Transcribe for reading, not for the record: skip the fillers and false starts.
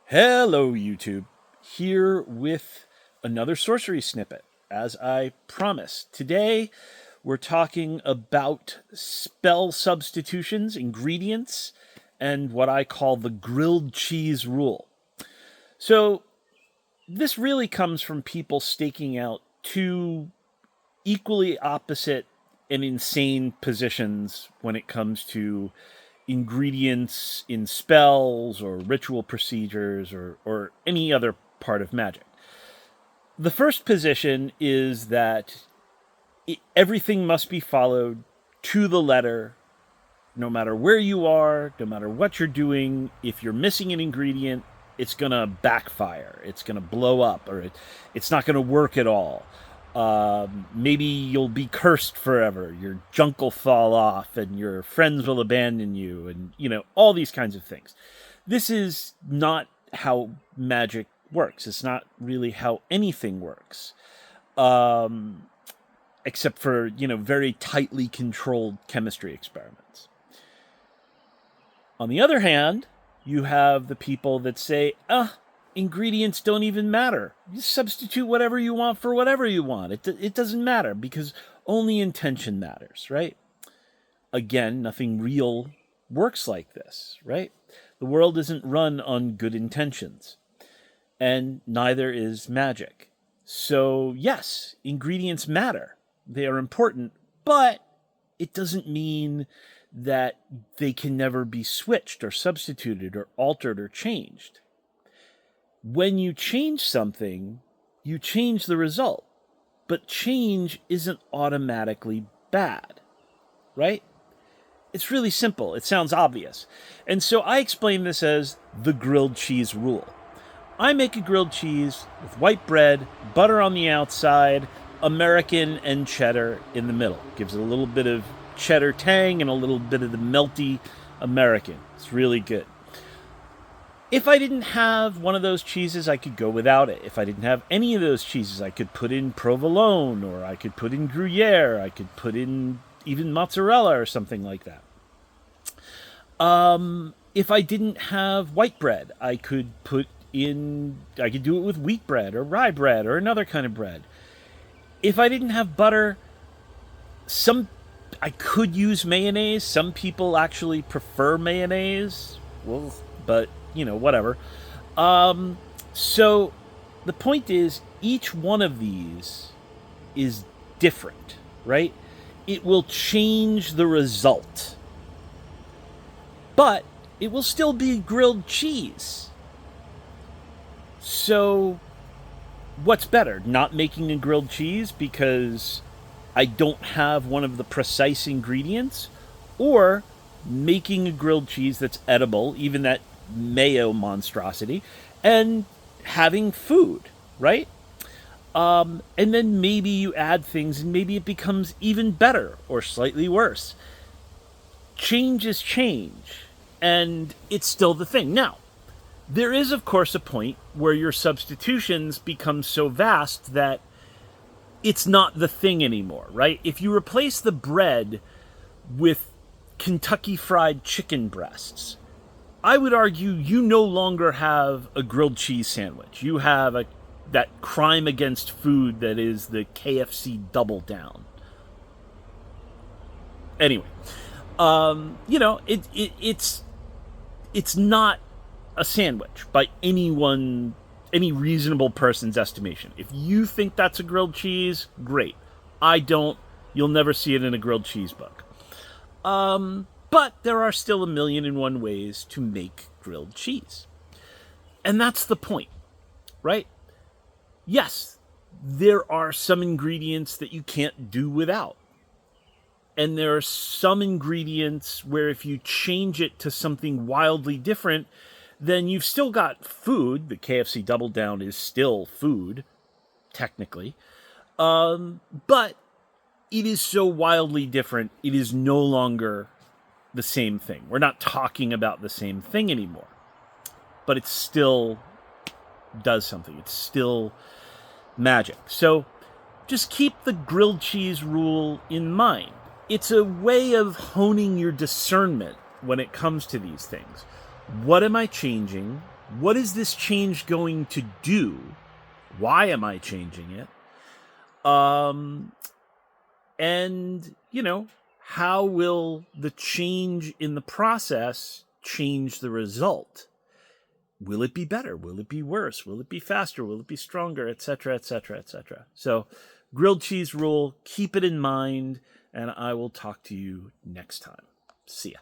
Hello, YouTube. Here with another sorcery snippet, as I promised. Today, we're talking about spell substitutions, ingredients, and what I call the grilled cheese rule. So, this really comes from people staking out two equally opposite and insane positions when it comes to ingredients in spells or ritual procedures or any other part of magic. The first position is that everything must be followed to the letter, no matter where you are, no matter what you're doing. If you're missing an ingredient, it's going to backfire. It's going to blow up, or it's not going to work at all. Maybe you'll be cursed forever. Your junk will fall off and your friends will abandon you, and, all these kinds of things. This is not how magic works. It's not really how anything works. Except for, very tightly controlled chemistry experiments. On the other hand, you have the people that say, ingredients don't even matter. You substitute whatever you want for whatever you want. It doesn't matter because only intention matters, right? Again, nothing real works like this, right? The world isn't run on good intentions, and neither is magic. So, yes, ingredients matter. They are important, but it doesn't mean that they can never be switched or substituted or altered or changed. When you change something, you change the result. But change isn't automatically bad, right? It's really simple. It sounds obvious. And so I explain this as the grilled cheese rule. I make a grilled cheese with white bread, butter on the outside, American and cheddar in the middle. Gives it a little bit of cheddar tang and a little bit of the melty American. It's really good. If I didn't have one of those cheeses, I could go without it. If I didn't have any of those cheeses, I could put in provolone, or I could put in Gruyere, I could put in even mozzarella or something like that. If I didn't have white bread, I could do it with wheat bread or rye bread or another kind of bread. If I didn't have butter, I could use mayonnaise. Some people actually prefer mayonnaise. Well, but whatever. So the point is, each one of these is different, right? It will change the result, but it will still be grilled cheese. So what's better? Not making a grilled cheese because I don't have one of the precise ingredients, or making a grilled cheese that's edible, even that mayo monstrosity, and having food, right? And then maybe you add things and maybe it becomes even better or slightly worse. Change is change, and it's still the thing. Now, there is, of course, a point where your substitutions become so vast that it's not the thing anymore, right? If you replace the bread with Kentucky Fried Chicken breasts, I would argue you no longer have a grilled cheese sandwich. You have that crime against food that is the KFC Double Down. Anyway, it's not a sandwich by any reasonable person's estimation. If you think that's a grilled cheese, great. I don't. You'll never see it in a grilled cheese book. But there are still 1,000,001 ways to make grilled cheese. And that's the point, right? Yes, there are some ingredients that you can't do without. And there are some ingredients where if you change it to something wildly different, then you've still got food. The KFC Double Down is still food, technically. But it is so wildly different, it is no longer the same thing. We're not talking about the same thing anymore. But it still does something. It's still magic. So just keep the grilled cheese rule in mind. It's a way of honing your discernment when it comes to these things. What am I changing? What is this change going to do? Why am I changing it? And, how will the change in the process change the result? Will it be better? Will it be worse? Will it be faster? Will it be stronger? Etc., etc., etc. So, grilled cheese rule, keep it in mind, and I will talk to you next time. See ya.